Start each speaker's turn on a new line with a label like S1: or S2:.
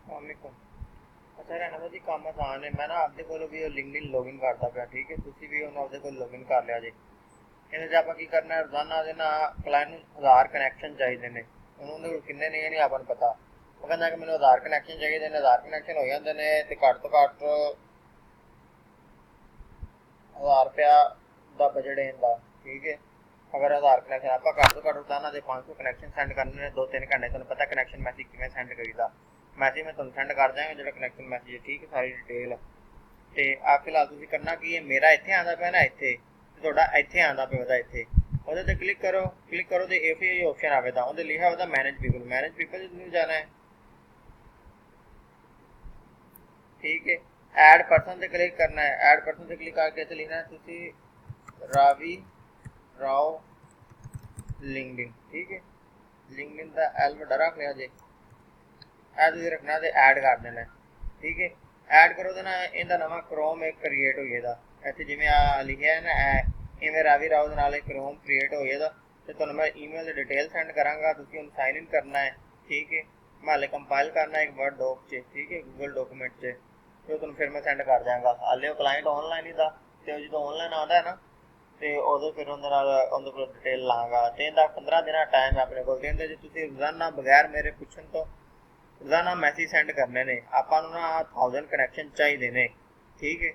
S1: वालेकुम। अच्छा रहना जी काम आसान है। मैं ना आपके कोलों भी लिंक्डइन लॉगिन करता पिया, ठीक है। तुसी भी ਉਹਨੂੰ ਆਪਦੇ ਕੋਲ ਲੌਗਇਨ ਕਰ ਲਿਆ ਜੇ। ਇਹਦੇ 'ਚ ਆਪਾਂ ਕੀ ਕਰਨਾ, ਰੋਜ਼ਾਨਾ ਦੇ ਨਾ ਕਲਾਇੰਟ ਨੂੰ 1000 ਕਨੈਕਸ਼ਨ ਚਾਹੀਦੇ ਨੇ। ਉਹਨੂੰ ਕਿੰਨੇ ਨੇ ਇਹ ਨਹੀਂ ਆਪਾਂ ਨੂੰ ਪਤਾ। ਉਹ ਕਹਿੰਦਾ ਕਿ ਮੈਨੂੰ 1000 ਕਨੈਕਸ਼ਨ ਚਾਹੀਦੇ ਨੇ। 1000 ਕਨੈਕਸ਼ਨ ਹੋ ਜਾਂਦੇ ਨੇ ਤੇ ਘੱਟ ਤੋਂ ਘੱਟ 1000 ਰੁਪਇਆ ਦਾ ਬਜਟ ਇਹਦਾ, ਠੀਕ ਹੈ। ਅਗਰ 1000 ਕਨੈਕਸ਼ਨ ਆਪਾਂ ਘੱਟ ਤੋਂ ਘੱਟ ਰੋਜ਼ਾਨਾ ਦੇ 500 ਕਨੈਕਸ਼ਨ ਸੈਂਡ ਕਰਨੇ ਨੇ 2-3 ਘੰਟੇ। ਤੁਹਾਨੂੰ ਪਤਾ ਕਨੈਕਸ਼ਨ ਮੈਸੇਜ ਕਿਵੇਂ ਸੈਂਡ ਕਰੀਦਾ। ਮੈਸੇਜ ਮੈਂ ਤੁਹਾਨੂੰ ਸੈਂਡ ਕਰ ਦਿਆਂਗਾ ਜਿਹੜਾ ਕਨੈਕਸ਼ਨ ਮੈਸੇਜ, ਠੀਕ ਹੈ, ਸਾਰੀ ਡਿਟੇਲ। ਤੇ ਆ ਫਿਲਹਾਲ ਤੁਸੀਂ ਕਰਨਾ ਕੀ ਹੈ, ਮੇਰਾ ਇੱਥੇ ਆਉਂਦਾ ਪਿਆ ਨਾ, ਇੱਥੇ ਤੇ ਤੁਹਾਡਾ ਇੱਥੇ ਆਉਂਦਾ ਪਿਆ ਉਹਦਾ ਇੱਥੇ। ਉਹਦੇ ਤੇ ਕਲਿੱਕ ਕਰੋ ਤੇ ਇਹ ਫਿਰ ਆਪਸ਼ਨ ਆਵੇਗਾ, ਉਹਦੇ ਲਿਖਿਆ ਹੋਵੇਗਾ ਮੈਨੇਜ ਪੀਪਲ ਨੂੰ ਜਾਣਾ ਹੈ, ਠੀਕ ਹੈ। ਐਡ ਪਰਸਨ ਤੇ ਕਲਿੱਕ ਕਰਨਾ ਹੈ। ਐਡ ਪਰਸਨ ਤੇ ਕਲਿੱਕ ਕਰਕੇ ਤੇ ਲਿਖਣਾ ਹੈ ਤੁਸੀਂ ਰਾਵੀ ਰਾਓ ਲਿੰਕਡਇਨ, ਠੀਕ ਹੈ। ਲਿੰਕਡਇਨ ਦਾ ਐਲ ਵੱਡਾ ਰੱਖ ਲਿਆ ਜੇ। ਇਹ ਤੁਸੀਂ ਰੱਖਣਾ ਤੇ ਐਡ ਕਰ ਦੇਣਾ, ਠੀਕ ਹੈ। ਐਡ ਕਰੋ ਤੇ ਨਾ ਇਹਦਾ ਨਵਾਂ ਕ੍ਰੋਮ ਇੱਕ ਕ੍ਰੀਏਟ ਹੋ ਜਾਏਗਾ। ਇੱਥੇ ਜਿਵੇਂ ਆ ਲਿਖਿਆ ਹੈ ਨਾ ਇਵੇਂ ਰਾਵੀ ਰਾਓ ਦੇ ਨਾਲ ਇੱਕ ਕ੍ਰੋਮ ਕ੍ਰੀਏਟ ਹੋ ਜਾਏਗਾ। ਤੇ ਤੁਹਾਨੂੰ ਮੈਂ ਈਮੇਲ ਦੀ ਡਿਟੇਲ ਸੈਂਡ ਕਰਾਂਗਾ, ਤੁਸੀਂ ਉਹਨੂੰ ਸਾਈਨ ਇਨ ਕਰਨਾ ਹੈ, ਠੀਕ ਹੈ। ਮੈਂ ਹਾਲੇ ਕੰਪਾਈਲ ਕਰਨਾ ਇੱਕ ਵਰਡ ਡੋਕ 'ਚ, ਠੀਕ ਹੈ, ਗੂਗਲ ਡਾਕੂਮੈਂਟ 'ਚ। ਤੇ ਤੁਹਾਨੂੰ ਫਿਰ ਮੈਂ ਸੈਂਡ ਕਰ ਦਿਆਂਗਾ। ਹਾਲੇ ਉਹ ਕਲਾਇੰਟ ਆਨਲਾਈਨ ਹੀ ਦਾ, ਤੇ ਜਦੋਂ ਆਨਲਾਈਨ ਆਉਂਦਾ ਹੈ ਨਾ ਤੇ ਉਦੋਂ ਫਿਰ ਉਹਦੇ ਨਾਲ ਉਹਦੇ ਕੋਲ ਡਿਟੇਲ ਲਾਂਗਾ। ਤੇ ਇਹਦਾ 15 ਦਿਨਾਂ ਟਾਈਮ ਆਪਣੇ ਕੋਲ। ਕਹਿੰਦੇ ਜੀ ਤੁਸੀਂ ਰੋਜ਼ਾਨਾ ਬਗੈਰ ਮੇਰੇ ਪੁੱਛਣ ਤੋਂ ਰੋਜ਼ਾਨਾ ਮੈਸੇਜ ਸੈਂਡ ਕਰਨੇ ਨੇ। ਆਪਾਂ ਨੂੰ ਨਾ 1000 ਕਨੈਕਸ਼ਨ ਚਾਹੀਦੇ ਨੇ, ਠੀਕ ਹੈ।